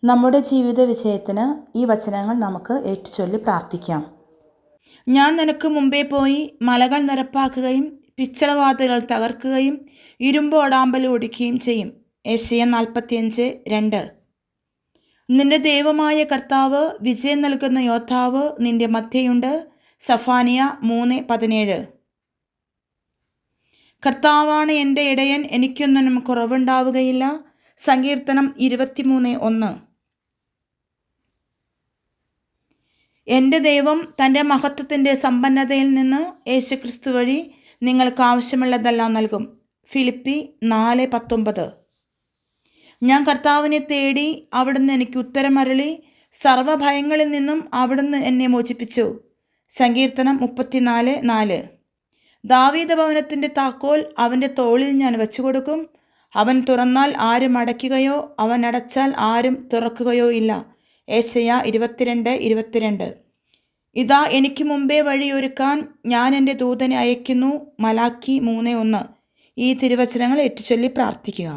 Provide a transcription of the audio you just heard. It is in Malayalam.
നമ്മുടെ ജീവിത വിജയത്തിന് ഈ വചനങ്ങൾ നമുക്ക് ഏറ്റുചൊല്ലി പ്രാർത്ഥിക്കാം. ഞാൻ നിനക്ക് മുമ്പേ പോയി മലകൾ നിരപ്പാക്കുകയും പിച്ചളവാതിലുകൾ തകർക്കുകയും ഇരുമ്പ് ഒടാമ്പൽ ഓടിക്കുകയും ചെയ്യും. യെശയ്യാ 45:2. നിന്റെ ദൈവമായ കർത്താവ് വിജയം നൽകുന്ന യോദ്ധാവ് നിന്റെ മധ്യയുണ്ട്. സഫാനിയ 3:17. കർത്താവാണ് എൻ്റെ ഇടയൻ, എനിക്കൊന്നിനും കുറവുണ്ടാവുകയില്ല. സങ്കീർത്തനം 23:1. എൻ്റെ ദൈവം തൻ്റെ മഹത്വത്തിൻ്റെ സമ്പന്നതയിൽ നിന്ന് യേശുക്രിസ്തു വഴി നിങ്ങൾക്ക് ആവശ്യമുള്ളതെല്ലാം നൽകും. ഫിലിപ്പി 4:19. ഞാൻ കർത്താവിനെ തേടി, അവിടുന്ന് എനിക്ക് ഉത്തരമരുളി. സർവ്വഭയങ്ങളിൽ നിന്നും അവിടുന്ന് എന്നെ മോചിപ്പിച്ചു. സങ്കീർത്തനം 34:4. ദാവീദ് ഭവനത്തിൻ്റെ താക്കോൽ അവൻ്റെ തോളിൽ ഞാൻ വെച്ചുകൊടുക്കും. അവൻ തുറന്നാൽ ആരും അടയ്ക്കുകയോ അവൻ അടച്ചാൽ ആരും തുറക്കുകയോ ഇല്ല. യെശയ്യാ 22:22. ഇതാ എനിക്ക് മുമ്പേ വഴിയൊരുക്കാൻ ഞാൻ എൻ്റെ ദൂതനെ അയക്കുന്നു. മലാക്കി 3:1. ഈ തിരുവചനങ്ങൾ ഏറ്റുചൊല്ലി പ്രാർത്ഥിക്കുക.